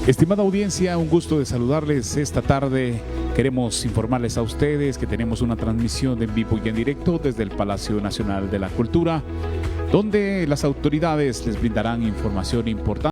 Estimada audiencia, un gusto de saludarles esta tarde. Queremos informarles a ustedes que tenemos una transmisión en vivo y en directo desde el Palacio Nacional de la Cultura, donde las autoridades les brindarán información importante.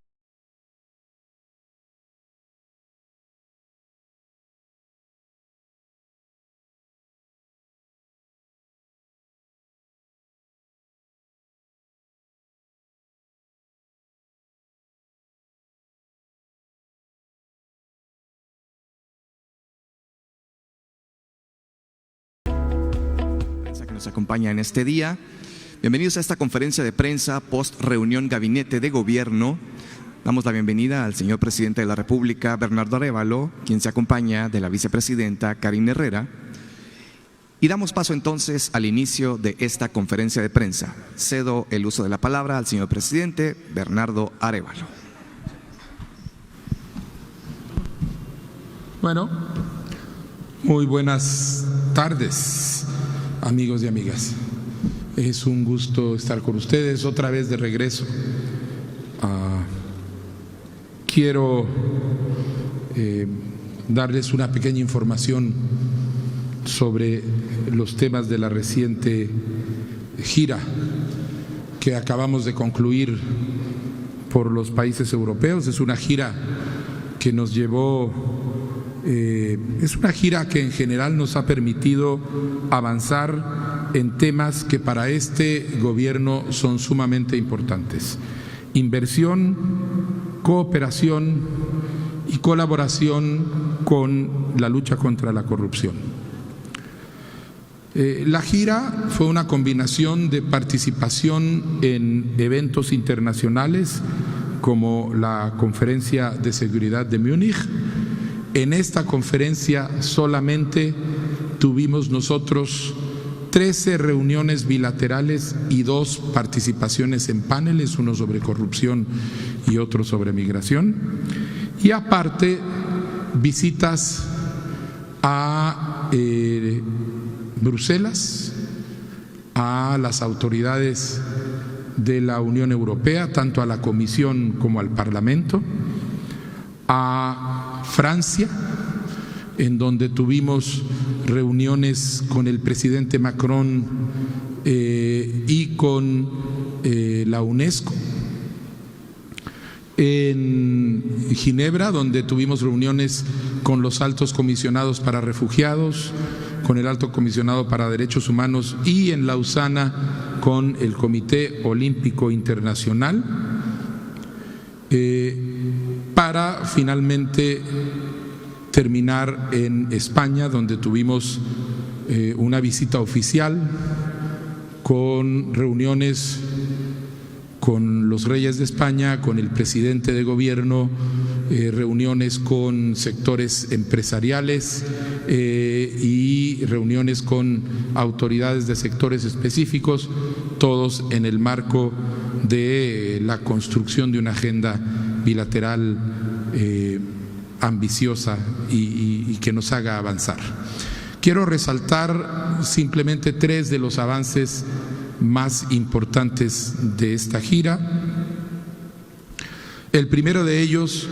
Que nos acompaña en este día. Bienvenidos a esta conferencia de prensa post reunión Gabinete de Gobierno. Damos la bienvenida al señor Presidente de la República, Bernardo Arévalo, quien se acompaña de la Vicepresidenta, Karine Herrera. Y damos paso entonces al inicio de esta conferencia de prensa. Cedo el uso de la palabra al señor Presidente, Bernardo Arévalo. Bueno, muy buenas tardes, amigos y amigas. Es un gusto estar con ustedes otra vez de regreso. Quiero darles una pequeña información sobre los temas de la reciente gira que acabamos de concluir por los países europeos. Es una gira que nos llevó, es una gira que en general nos ha permitido avanzar en temas que para este gobierno son sumamente importantes: inversión, cooperación y colaboración con la lucha contra la corrupción. La gira fue una combinación de participación en eventos internacionales como la Conferencia de Seguridad de Múnich. En esta conferencia solamente tuvimos nosotros 13 reuniones bilaterales y 2 participaciones en paneles, uno sobre corrupción y otro sobre migración. Y aparte, visitas a Bruselas, a las autoridades de la Unión Europea, tanto a la Comisión como al Parlamento, a Francia, en donde tuvimos reuniones con el presidente Macron y con la UNESCO, en Ginebra, donde tuvimos reuniones con los altos comisionados para refugiados, con el alto comisionado para derechos humanos, y en Lausana con el Comité Olímpico Internacional, para finalmente terminar en España, donde tuvimos una visita oficial con reuniones con los reyes de España, con el presidente de gobierno, reuniones con sectores empresariales y reuniones con autoridades de sectores específicos, todos en el marco de la construcción de una agenda bilateral ambiciosa y que nos haga avanzar. Quiero resaltar simplemente 3 de los avances más importantes de esta gira. El primero de ellos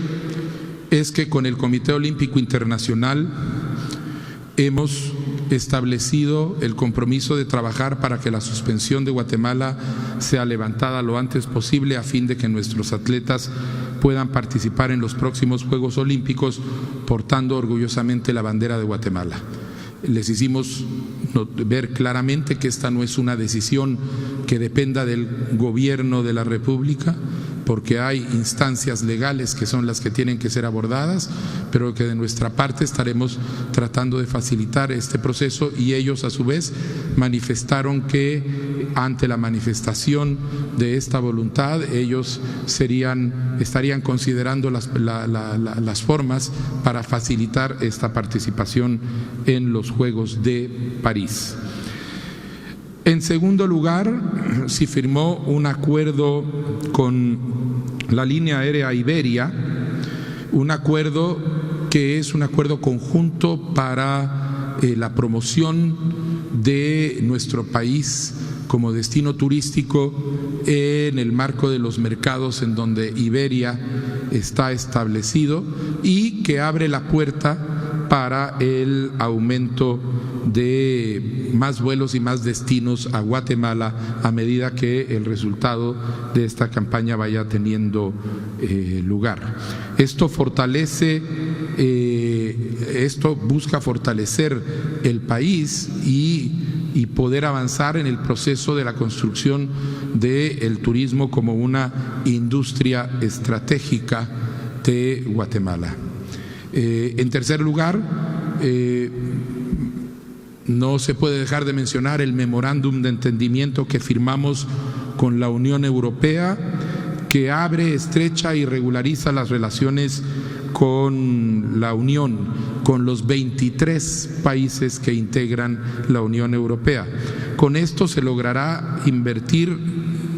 es que con el Comité Olímpico Internacional hemos establecido el compromiso de trabajar para que la suspensión de Guatemala sea levantada lo antes posible, a fin de que nuestros atletas puedan participar en los próximos Juegos Olímpicos portando orgullosamente la bandera de Guatemala. Les hicimos ver claramente que esta no es una decisión que dependa del gobierno de la República, porque hay instancias legales que son las que tienen que ser abordadas, pero que de nuestra parte estaremos tratando de facilitar este proceso, y ellos a su vez manifestaron que ante la manifestación de esta voluntad ellos estarían considerando las formas para facilitar esta participación en los Juegos de París. En segundo lugar, se firmó un acuerdo con la línea aérea Iberia, un acuerdo que es un acuerdo conjunto para la promoción de nuestro país como destino turístico en el marco de los mercados en donde Iberia está establecido y que abre la puerta para el aumento de más vuelos y más destinos a Guatemala a medida que el resultado de esta campaña vaya teniendo lugar. Esto busca fortalecer el país y poder avanzar en el proceso de la construcción del turismo como una industria estratégica de Guatemala. En tercer lugar, no se puede dejar de mencionar el memorándum de entendimiento que firmamos con la Unión Europea, que abre, estrecha y regulariza las relaciones con la Unión, con los 23 países que integran la Unión Europea. Con esto se logrará invertir,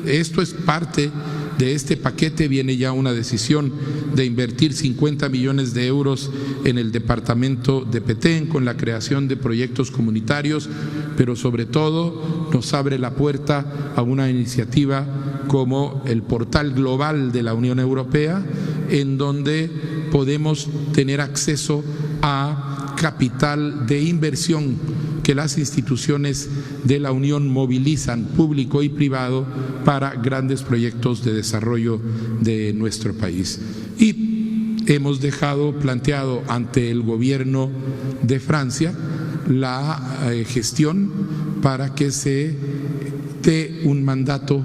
esto es parte de este paquete, viene ya una decisión de invertir 50 millones de euros en el departamento de Petén con la creación de proyectos comunitarios, pero sobre todo nos abre la puerta a una iniciativa como el portal global de la Unión Europea, en donde podemos tener acceso a capital de inversión que las instituciones de la Unión movilizan, público y privado, para grandes proyectos de desarrollo de nuestro país. Y hemos dejado planteado ante el gobierno de Francia la gestión para que se dé un mandato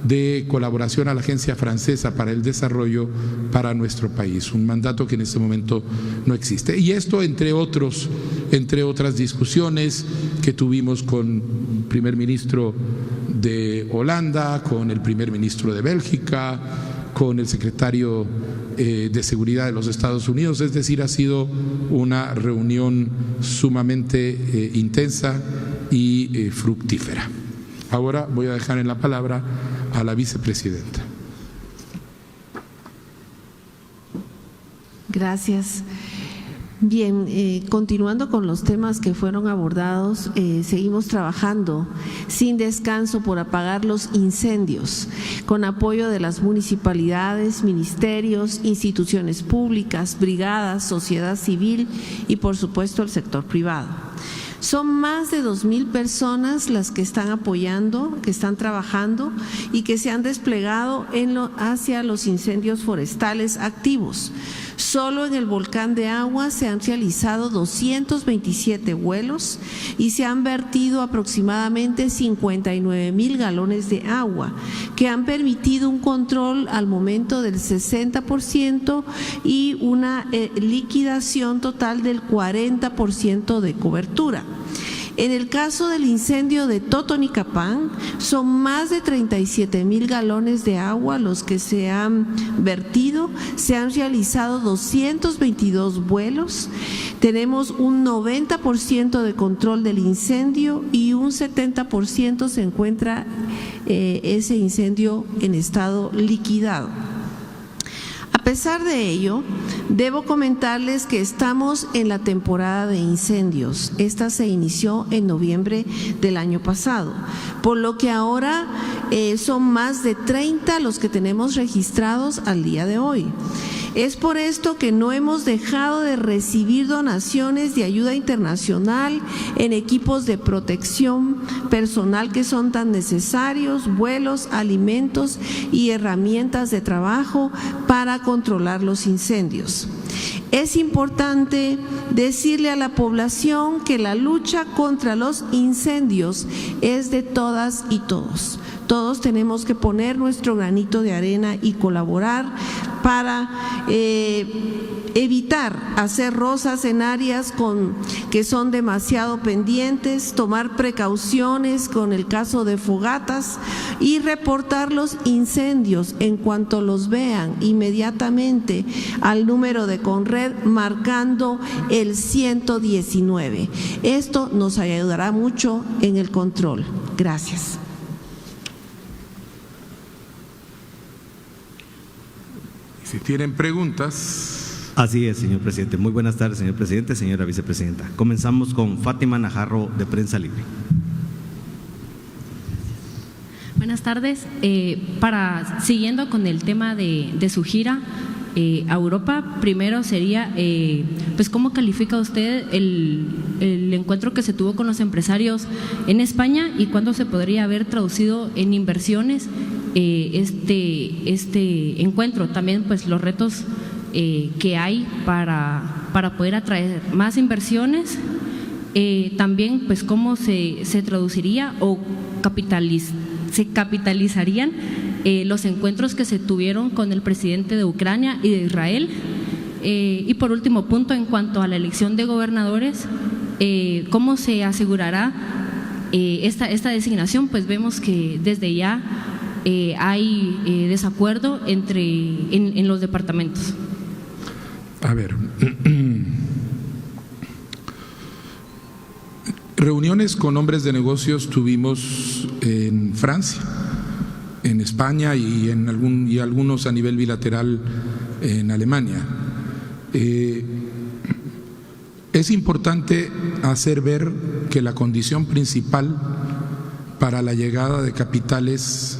de colaboración a la Agencia Francesa para el Desarrollo para nuestro país, un mandato que en este momento no existe. Y esto entre otras discusiones que tuvimos con el primer ministro de Holanda, con el primer ministro de Bélgica, con el secretario de Seguridad de los Estados Unidos. Es decir, ha sido una reunión sumamente intensa y fructífera. Ahora voy a dejar en la palabra a la vicepresidenta. Gracias. Bien, continuando con los temas que fueron abordados, seguimos trabajando sin descanso por apagar los incendios, con apoyo de las municipalidades, ministerios, instituciones públicas, brigadas, sociedad civil y por supuesto el sector privado. Son más de 2,000 personas las que están apoyando, que están trabajando y que se han desplegado hacia los incendios forestales activos. Solo en el volcán de Agua se han realizado 227 vuelos y se han vertido aproximadamente 59,000 galones de agua, que han permitido un control al momento del 60% y una liquidación total del 40% de cobertura. En el caso del incendio de Totonicapán, son más de 37,000 galones de agua los que se han vertido, se han realizado 222 vuelos, tenemos un 90% de control del incendio y un 70% se encuentra ese incendio en estado liquidado. A pesar de ello, debo comentarles que estamos en la temporada de incendios. Esta se inició en noviembre del año pasado, por lo que ahora son más de 30 los que tenemos registrados al día de hoy. Es por esto que no hemos dejado de recibir donaciones de ayuda internacional en equipos de protección personal que son tan necesarios, vuelos, alimentos y herramientas de trabajo para controlar los incendios. Es importante decirle a la población que la lucha contra los incendios es de todas y todos. Todos tenemos que poner nuestro granito de arena y colaborar para evitar hacer rozas en áreas que son demasiado pendientes, tomar precauciones con el caso de fogatas y reportar los incendios en cuanto los vean inmediatamente al número de Conred marcando el 119. Esto nos ayudará mucho en el control. Gracias. Si tienen preguntas. Así es, señor presidente. Muy buenas tardes, señor presidente, señora vicepresidenta. Comenzamos con Fátima Najarro, de Prensa Libre. Buenas tardes. Siguiendo con el tema de su gira a Europa, primero sería, pues, ¿cómo califica usted el encuentro que se tuvo con los empresarios en España y cuándo se podría haber traducido en inversiones este encuentro? También, pues, los retos que hay para poder atraer más inversiones. También, pues, cómo se traduciría o se capitalizarían los encuentros que se tuvieron con el presidente de Ucrania y de Israel. Y por último punto, en cuanto a la elección de gobernadores, ¿cómo se asegurará esta designación? Pues vemos que desde ya hay desacuerdo en los departamentos. A ver, reuniones con hombres de negocios tuvimos en Francia, en España y algunos a nivel bilateral en Alemania. Es importante hacer ver que la condición principal para la llegada de capitales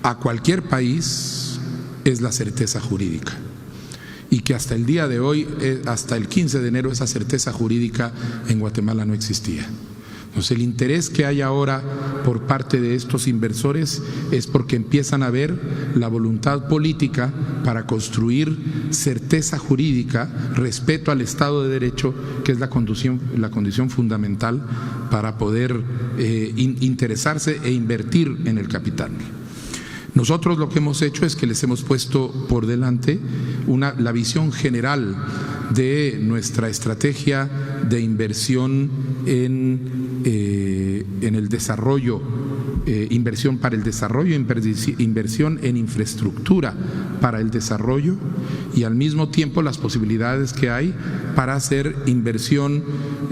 a cualquier país es la certeza jurídica, y que hasta el día de hoy, hasta el 15 de enero, esa certeza jurídica en Guatemala no existía. Entonces, el interés que hay ahora por parte de estos inversores es porque empiezan a ver la voluntad política para construir certeza jurídica, respeto al Estado de Derecho, que es la condición fundamental para poder interesarse e invertir en el capital. Nosotros lo que hemos hecho es que les hemos puesto por delante la visión general de nuestra estrategia de inversión en el desarrollo, inversión para el desarrollo, inversión en infraestructura para el desarrollo, y al mismo tiempo las posibilidades que hay para hacer inversión,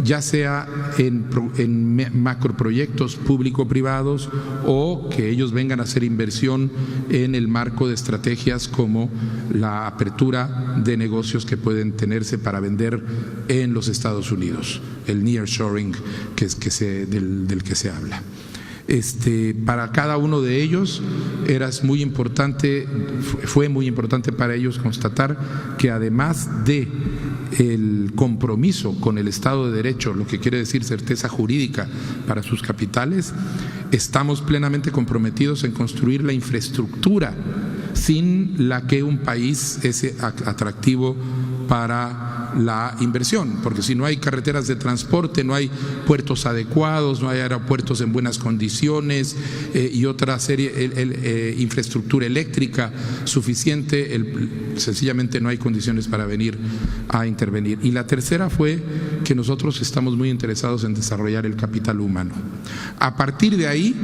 ya sea en macroproyectos público-privados o que ellos vengan a hacer inversión en el marco de estrategias como la apertura de negocios que pueden tenerse para vender en los Estados Unidos, el nearshoring del que se habla. Para cada uno de ellos fue muy importante para ellos constatar que además de el compromiso con el Estado de Derecho, lo que quiere decir certeza jurídica para sus capitales, estamos plenamente comprometidos en construir la infraestructura sin la que un país es atractivo para la inversión, porque si no hay carreteras de transporte, no hay puertos adecuados, no hay aeropuertos en buenas condiciones y otra serie, infraestructura eléctrica suficiente, sencillamente no hay condiciones para venir a intervenir. Y la tercera fue que nosotros estamos muy interesados en desarrollar el capital humano. A partir de ahí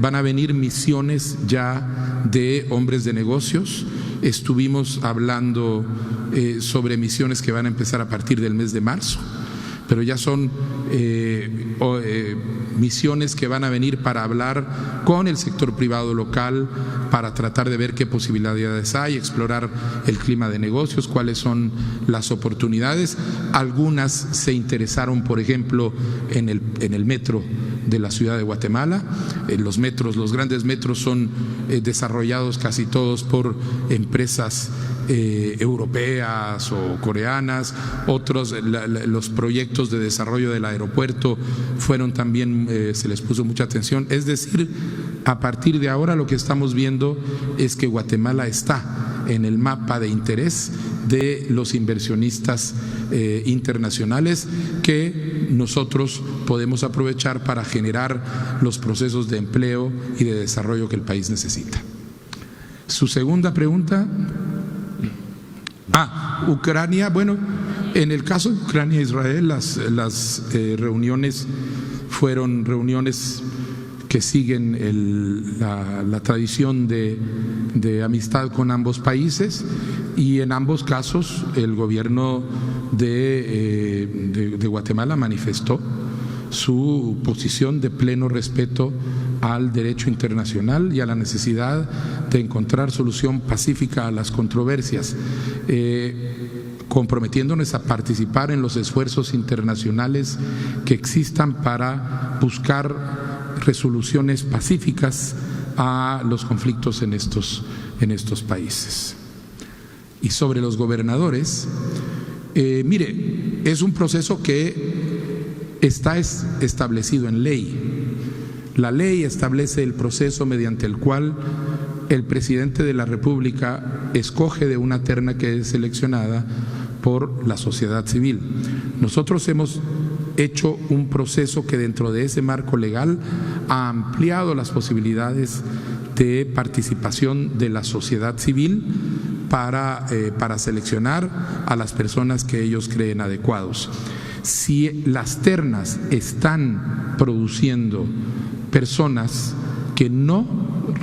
van a venir misiones ya de hombres de negocios. Estuvimos hablando sobre misiones que van a empezar a partir del mes de marzo, pero ya son misiones que van a venir para hablar con el sector privado local, para tratar de ver qué posibilidades hay, explorar el clima de negocios, cuáles son las oportunidades. Algunas se interesaron, por ejemplo, en el metro de la ciudad de Guatemala. Los grandes metros son desarrollados casi todos por empresas europeas o coreanas. Otros, los proyectos de desarrollo del aeropuerto fueron también, se les puso mucha atención. Es decir, a partir de ahora lo que estamos viendo es que Guatemala está en el mapa de interés de los inversionistas internacionales, que nosotros podemos aprovechar para generar los procesos de empleo y de desarrollo que el país necesita. Su segunda pregunta. Ucrania. Bueno, en el caso de Ucrania e Israel, las reuniones fueron reuniones que siguen la tradición de amistad con ambos países, y en ambos casos el gobierno de Guatemala manifestó su posición de pleno respeto al derecho internacional y a la necesidad de encontrar solución pacífica a las controversias, comprometiéndonos a participar en los esfuerzos internacionales que existan para buscar resoluciones pacíficas a los conflictos en estos países. Y sobre los gobernadores, mire, es un proceso que está establecido en ley. La ley establece el proceso mediante el cual el presidente de la República escoge de una terna que es seleccionada por la sociedad civil. Nosotros hemos hecho un proceso que dentro de ese marco legal ha ampliado las posibilidades de participación de la sociedad civil para seleccionar a las personas que ellos creen adecuados. Si las ternas están produciendo personas que no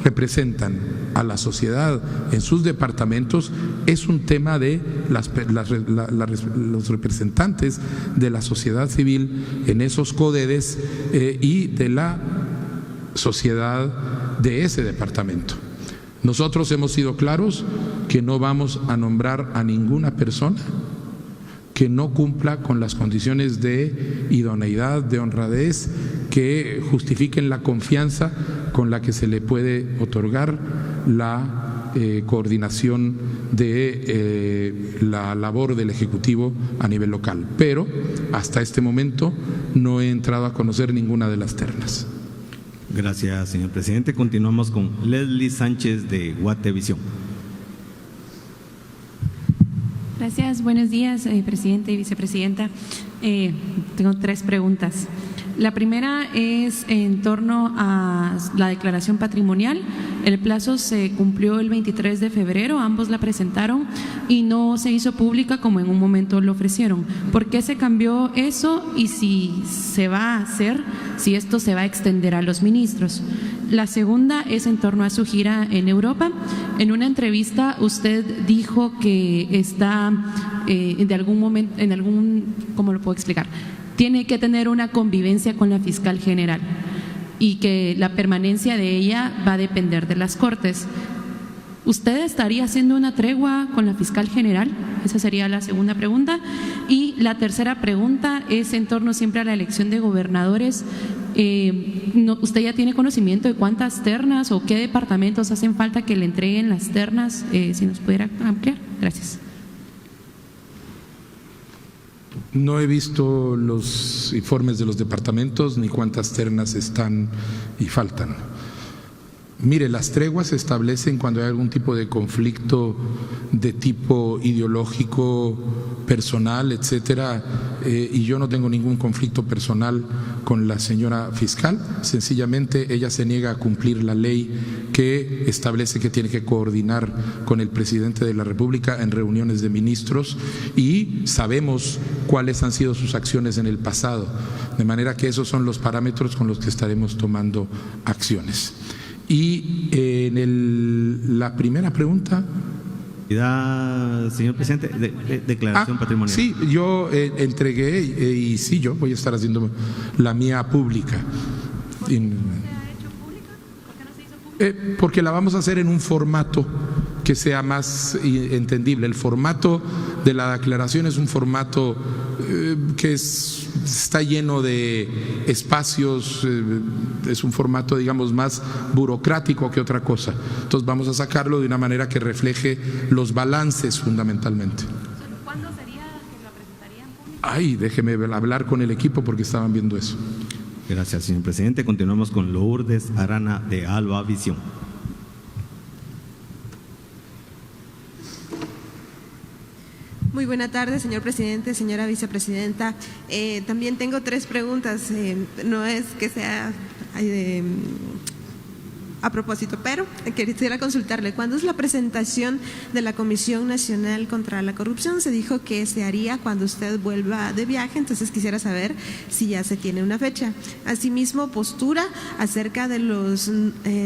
representan a la sociedad en sus departamentos, es un tema de los representantes de la sociedad civil en esos CODEDES y de la sociedad de ese departamento. Nosotros hemos sido claros que no vamos a nombrar a ninguna persona que no cumpla con las condiciones de idoneidad, de honradez, que justifiquen la confianza con la que se le puede otorgar la coordinación de la labor del Ejecutivo a nivel local. Pero hasta este momento no he entrado a conocer ninguna de las ternas. Gracias, señor presidente. Continuamos con Leslie Sánchez de Guatevisión. Gracias, buenos días, presidente y vicepresidenta. Tengo 3 preguntas. La primera es en torno a la declaración patrimonial. El plazo se cumplió el 23 de febrero, ambos la presentaron y no se hizo pública como en un momento lo ofrecieron. ¿Por qué se cambió eso y si se va a hacer, si esto se va a extender a los ministros? La segunda es en torno a su gira en Europa. En una entrevista usted dijo que está de algún momento, ¿cómo lo puedo explicar? Tiene que tener una convivencia con la fiscal general y que la permanencia de ella va a depender de las Cortes. ¿Usted estaría haciendo una tregua con la fiscal general? Esa sería la segunda pregunta. Y la tercera pregunta es en torno siempre a la elección de gobernadores. ¿Usted ya tiene conocimiento de cuántas ternas o qué departamentos hacen falta que le entreguen las ternas? Si nos pudiera ampliar. Gracias. No he visto los informes de los departamentos ni cuántas ternas están y faltan. Mire, las treguas se establecen cuando hay algún tipo de conflicto de tipo ideológico, personal, etcétera, y yo no tengo ningún conflicto personal con la señora fiscal. Sencillamente ella se niega a cumplir la ley que establece que tiene que coordinar con el presidente de la República en reuniones de ministros y sabemos cuáles han sido sus acciones en el pasado, de manera que esos son los parámetros con los que estaremos tomando acciones. Y en la primera pregunta. Señor presidente, declaración patrimonial. Sí, yo entregué y sí, yo voy a estar haciendo la mía pública. ¿Por qué no se ha hecho pública? ¿Por qué no se hizo pública? Porque la vamos a hacer en un formato que sea más entendible. El formato de la declaración es un formato que está lleno de espacios, es un formato, digamos, más burocrático que otra cosa. Entonces vamos a sacarlo de una manera que refleje los balances fundamentalmente. ¿Cuándo sería que la presentarían pública? Ay, déjeme hablar con el equipo porque estaban viendo eso. Gracias, señor presidente. Continuamos con Lourdes Arana de Alba Visión. Muy buena tarde, señor presidente, señora vicepresidenta. También tengo 3 preguntas. No es que sea a propósito, pero quisiera consultarle. ¿Cuándo es la presentación de la Comisión Nacional contra la Corrupción? Se dijo que se haría cuando usted vuelva de viaje, entonces quisiera saber si ya se tiene una fecha. Asimismo, postura acerca de los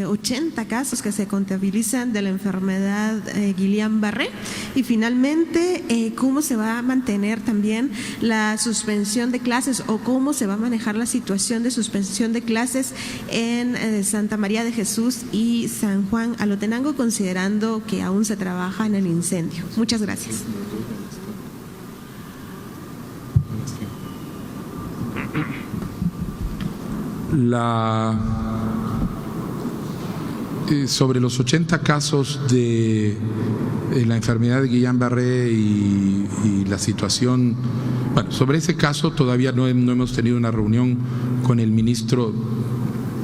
80 casos que se contabilizan de la enfermedad Guillain-Barré. Y finalmente, ¿cómo se va a mantener también la suspensión de clases o cómo se va a manejar la situación de suspensión de clases en Santa María de Jesús y San Juan Alotenango, considerando que aún se trabaja en el incendio? Muchas gracias. sobre los 80 casos de la enfermedad de Guillain-Barré y la situación, bueno, sobre ese caso todavía no hemos tenido una reunión con el ministro.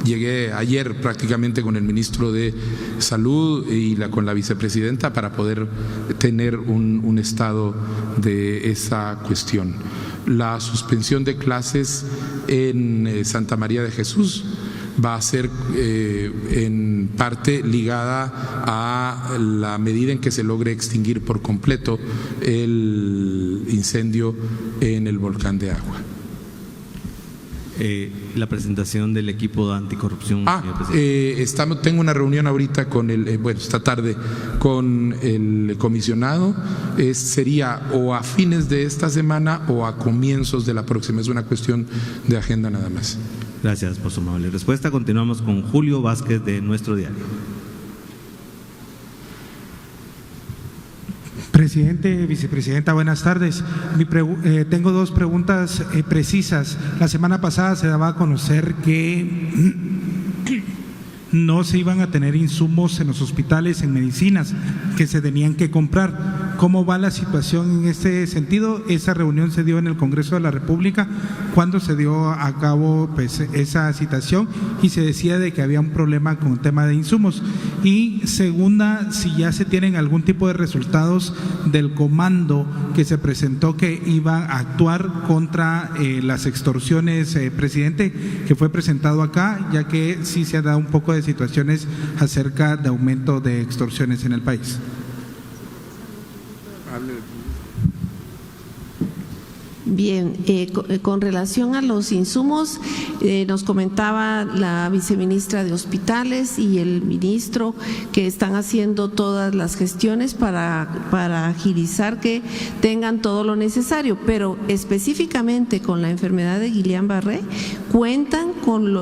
Llegué ayer prácticamente con el ministro de Salud y con la vicepresidenta para poder tener un estado de esa cuestión. La suspensión de clases en Santa María de Jesús va a ser en parte ligada a la medida en que se logre extinguir por completo el incendio en el volcán de Agua. La presentación del equipo de anticorrupción. Señor presidente. Tengo una reunión ahorita con esta tarde con el comisionado. Sería o a fines de esta semana o a comienzos de la próxima. Es una cuestión de agenda nada más. Gracias por su amable respuesta. Continuamos con Julio Vázquez de Nuestro Diario. Presidente, vicepresidenta, buenas tardes. Tengo dos preguntas precisas. La semana pasada se daba a conocer que no se iban a tener insumos en los hospitales, en medicinas, que se tenían que comprar. ¿Cómo va la situación en este sentido? Esa reunión se dio en el Congreso de la República. ¿Cuándo se dio a cabo esa citación? Y se decía de que había un problema con el tema de insumos. Y segunda, si ya se tienen algún tipo de resultados del comando que se presentó que iba a actuar contra las extorsiones, presidente, que fue presentado acá, ya que sí se ha dado un poco de situaciones acerca de aumento de extorsiones en el país. Bien, con relación a los insumos, nos comentaba la viceministra de Hospitales y el ministro que están haciendo todas las gestiones para agilizar que tengan todo lo necesario, pero específicamente con la enfermedad de Guillain-Barré cuentan con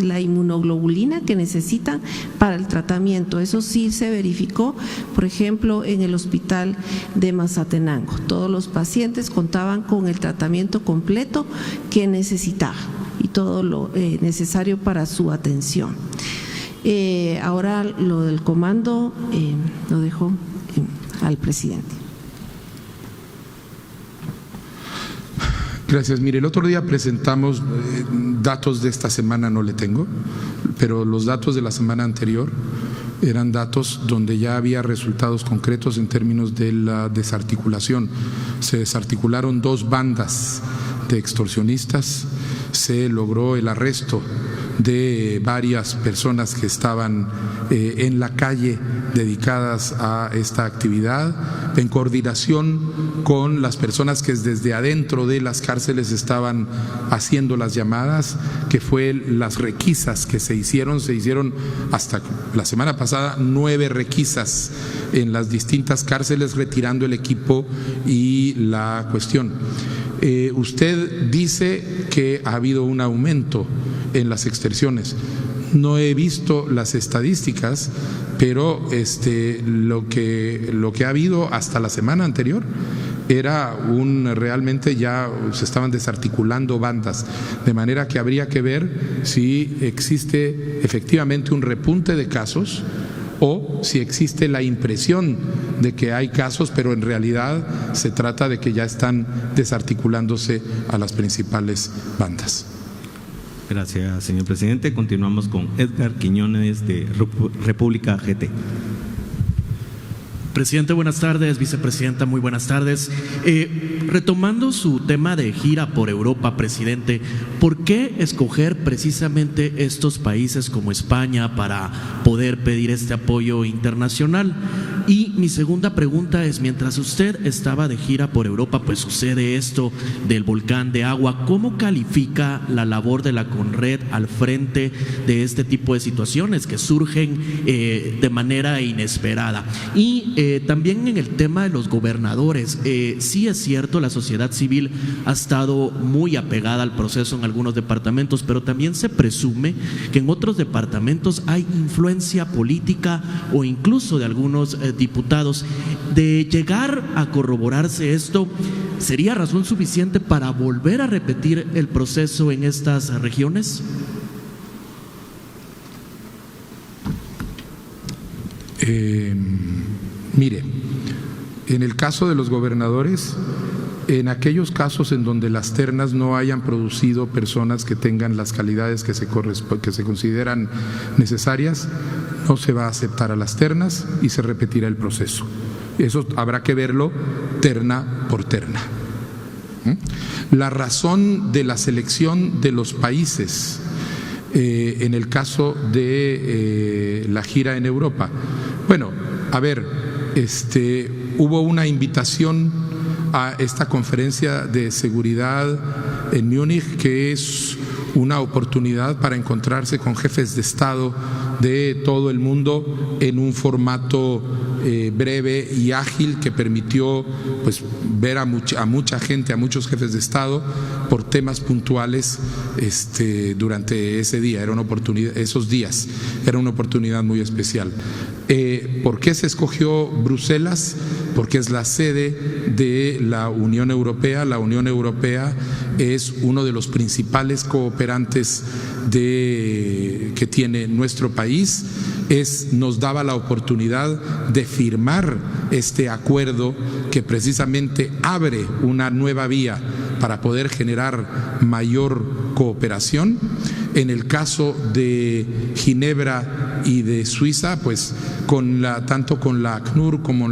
la inmunoglobulina que necesitan para el tratamiento. Eso sí se verificó, por ejemplo, en el hospital de Mazatenango. Todos los pacientes contaban con el tratamiento completo que necesitaban y todo lo necesario para su atención. Ahora lo del comando lo dejo al presidente. Gracias. Mire, el otro día presentamos datos de esta semana, no le tengo, pero los datos de la semana anterior eran datos donde ya había resultados concretos en términos de la desarticulación. Se desarticularon 2 bandas de extorsionistas, se logró el arresto de varias personas que estaban en la calle dedicadas a esta actividad, en coordinación con las personas que desde adentro de las cárceles estaban haciendo las llamadas, que fue las requisas que se hicieron hasta la semana pasada 9 requisas en las distintas cárceles, retirando el equipo y la cuestión. Usted dice que ha habido un aumento en las extorsiones. No he visto las estadísticas, pero lo que ha habido hasta la semana anterior era realmente ya se estaban desarticulando bandas, de manera que habría que ver si existe efectivamente un repunte de casos o si existe la impresión de que hay casos, pero en realidad se trata de que ya están desarticulándose a las principales bandas. Gracias, señor presidente. Continuamos con Edgar Quiñones de República GT. Presidente, buenas tardes. Vicepresidenta, muy buenas tardes. Retomando su tema de gira por Europa, presidente, ¿por qué escoger precisamente estos países como España para poder pedir este apoyo internacional? Y mi segunda pregunta es, mientras usted estaba de gira por Europa, pues sucede esto del volcán de Agua, ¿cómo califica la labor de la CONRED al frente de este tipo de situaciones que surgen de manera inesperada? Y también en el tema de los gobernadores, sí es cierto, la sociedad civil ha estado muy apegada al proceso en algunos departamentos, pero también se presume que en otros departamentos hay influencia política o incluso de algunos diputados. De llegar a corroborarse esto, ¿sería razón suficiente para volver a repetir el proceso en estas regiones? Mire, en el caso de los gobernadores, en aquellos casos en donde las ternas no hayan producido personas que tengan las calidades que se consideran necesarias, no se va a aceptar a las ternas y se repetirá el proceso. Eso habrá que verlo terna por terna. La razón de la selección de los países en el caso de la gira en Europa. Bueno, a ver, hubo una invitación a esta conferencia de seguridad en Múnich, que es una oportunidad para encontrarse con jefes de Estado de todo el mundo en un formato breve y ágil que permitió pues ver a mucha gente, a muchos jefes de Estado por temas puntuales durante ese día, esos días, era una oportunidad muy especial. ¿Por qué se escogió Bruselas? Porque es la sede de la Unión Europea. La Unión Europea es uno de los principales cooperantes que tiene nuestro país. Nos daba la oportunidad de firmar este acuerdo que precisamente abre una nueva vía para poder generar mayor cooperación. En el caso de Ginebra y de Suiza, pues tanto con la ACNUR como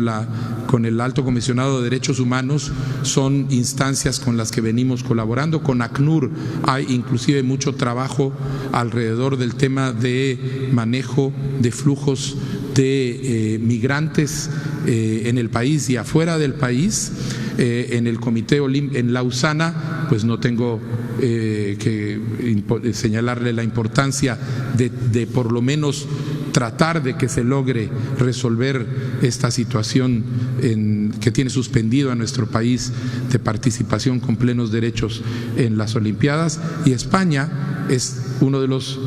con el Alto Comisionado de Derechos Humanos son instancias con las que venimos colaborando. Con ACNUR hay inclusive mucho trabajo alrededor del tema de manejo de flujos de migrantes en el país y afuera del país. En el Comité Olímpico en Lausana, pues no tengo que señalarle la importancia de por lo menos tratar de que se logre resolver esta situación que tiene suspendido a nuestro país de participación con plenos derechos en las Olimpiadas. Y España es uno de los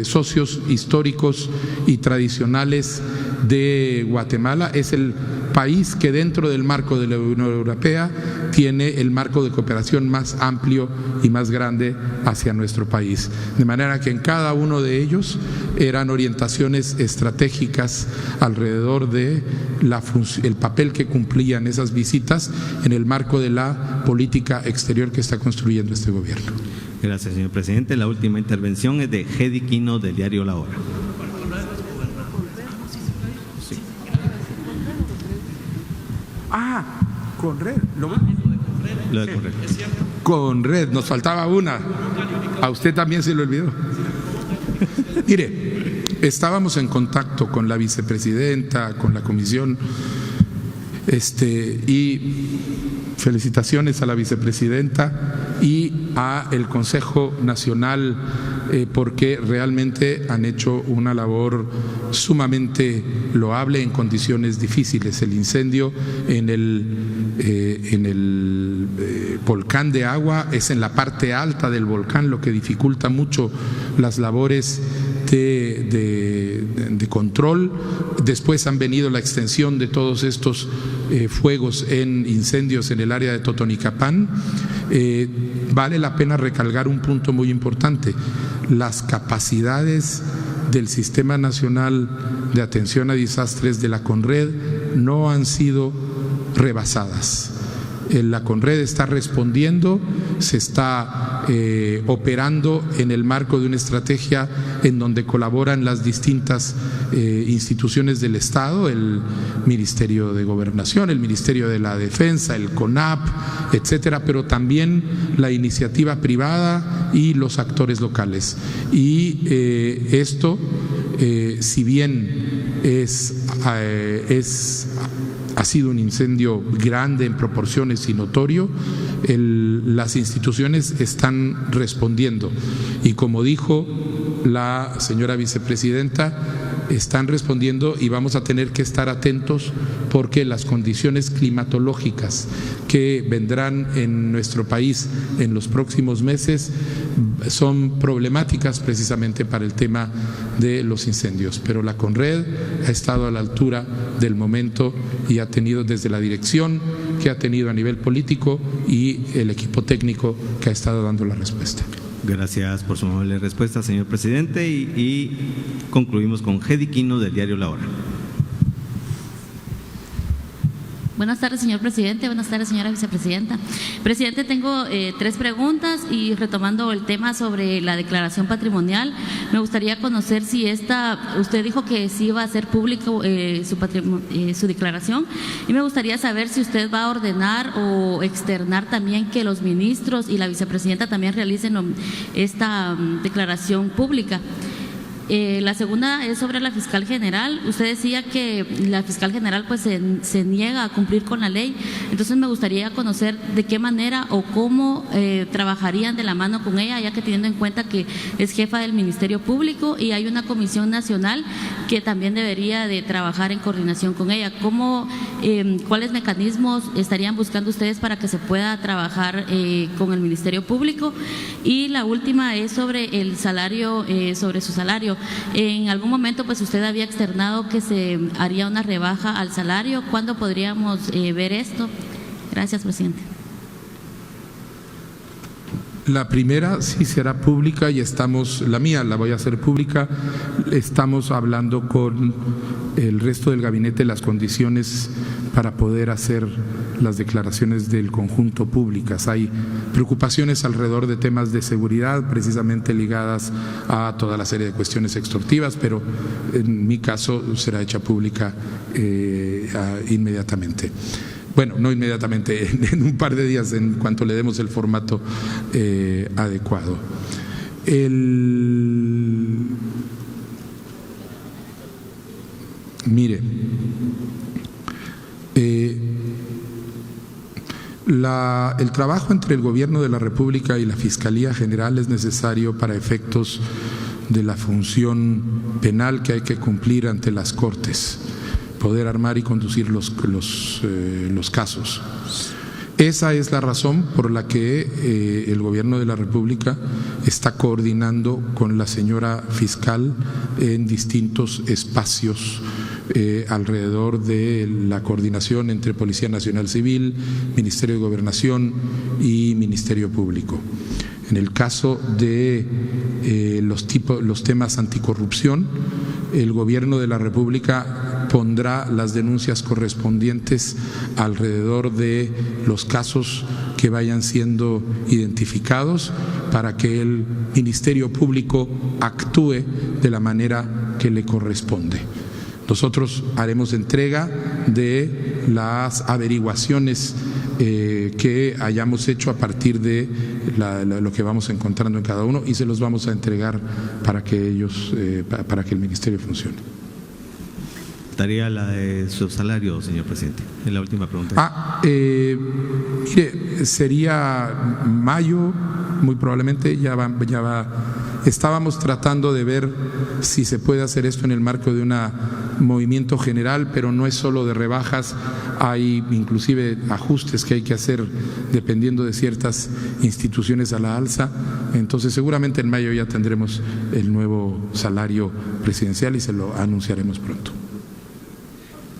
socios históricos y tradicionales de Guatemala. Es el país que dentro del marco de la Unión Europea tiene el marco de cooperación más amplio y más grande hacia nuestro país. De manera que en cada uno de ellos eran orientaciones estratégicas alrededor de el papel que cumplían esas visitas en el marco de la política exterior que está construyendo este gobierno. Gracias, señor presidente. La última intervención es de Hedy Quino, del diario La Hora. Conred, lo de Conred. Conred, nos faltaba una. A usted también se le olvidó. Mire, estábamos en contacto con la vicepresidenta, con la comisión, y felicitaciones a la vicepresidenta y a el Consejo Nacional porque realmente han hecho una labor sumamente loable en condiciones difíciles. El incendio en el volcán de Agua es en la parte alta del volcán, lo que dificulta mucho las labores de control. Después han venido la extensión de todos estos fuegos en incendios en el área de Totonicapán. Vale la pena recalcar un punto muy importante: las capacidades del Sistema Nacional de Atención a Desastres de la Conred no han sido rebasadas. La Conred está respondiendo, se está operando en el marco de una estrategia en donde colaboran las distintas instituciones del Estado, el Ministerio de Gobernación, el Ministerio de la Defensa, el CONAP, etcétera, pero también la iniciativa privada y los actores locales. Y esto, si bien ha sido un incendio grande en proporciones y notorio, las instituciones están respondiendo. Y como dijo la señora vicepresidenta, están respondiendo y vamos a tener que estar atentos porque las condiciones climatológicas que vendrán en nuestro país en los próximos meses son problemáticas precisamente para el tema de los incendios. Pero la Conred ha estado a la altura del momento y ha tenido desde la dirección que ha tenido a nivel político y el equipo técnico que ha estado dando la respuesta. Gracias por su amable respuesta, señor presidente, y concluimos con Hedy Quino, del diario La Hora. Buenas tardes, señor presidente. Buenas tardes, señora vicepresidenta. Presidente, tengo 3 preguntas y retomando el tema sobre la declaración patrimonial, me gustaría conocer si usted dijo que sí iba a ser público su declaración, y me gustaría saber si usted va a ordenar o externar también que los ministros y la vicepresidenta también realicen esta declaración pública. La segunda es sobre la fiscal general. Usted decía que la fiscal general pues se niega a cumplir con la ley, entonces me gustaría conocer de qué manera o cómo trabajarían de la mano con ella, ya que teniendo en cuenta que es jefa del Ministerio Público y hay una comisión nacional que también debería de trabajar en coordinación con ella. ¿Cuáles mecanismos estarían buscando ustedes para que se pueda trabajar con el Ministerio Público? Y la última es sobre el salario, sobre su salario. En algún momento pues usted había externado que se haría una rebaja al salario. ¿Cuándo podríamos ver esto? Gracias, presidente. La primera sí será pública y la mía la voy a hacer pública. Estamos hablando con el resto del gabinete las condiciones para poder hacer las declaraciones del conjunto públicas. Hay preocupaciones alrededor de temas de seguridad, precisamente ligadas a toda la serie de cuestiones extortivas, pero en mi caso será hecha pública inmediatamente. Bueno, no inmediatamente, en un par de días, en cuanto le demos el formato adecuado. Mire, el trabajo entre el Gobierno de la República y la Fiscalía General es necesario para efectos de la función penal que hay que cumplir ante las Cortes, poder armar y conducir los casos. Esa es la razón por la que el Gobierno de la República está coordinando con la señora fiscal en distintos espacios alrededor de la coordinación entre Policía Nacional Civil, Ministerio de Gobernación y Ministerio Público. En el caso de los temas anticorrupción, el Gobierno de la República pondrá las denuncias correspondientes alrededor de los casos que vayan siendo identificados para que el Ministerio Público actúe de la manera que le corresponde. Nosotros haremos entrega de las averiguaciones que hayamos hecho a partir de lo que vamos encontrando en cada uno y se los vamos a entregar para que el ministerio funcione. Estaría la de su salario, señor presidente. Es la última pregunta. Mire, sería mayo, muy probablemente ya va. Estábamos tratando de ver si se puede hacer esto en el marco de un movimiento general, pero no es solo de rebajas, hay inclusive ajustes que hay que hacer dependiendo de ciertas instituciones a la alza. Entonces seguramente en mayo ya tendremos el nuevo salario presidencial y se lo anunciaremos pronto.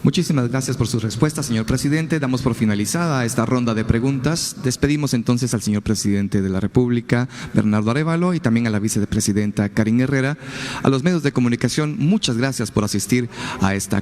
Muchísimas gracias por sus respuestas, señor presidente. Damos por finalizada esta ronda de preguntas. Despedimos entonces al señor presidente de la República, Bernardo Arévalo, y también a la vicepresidenta Karine Herrera. A los medios de comunicación, muchas gracias por asistir a esta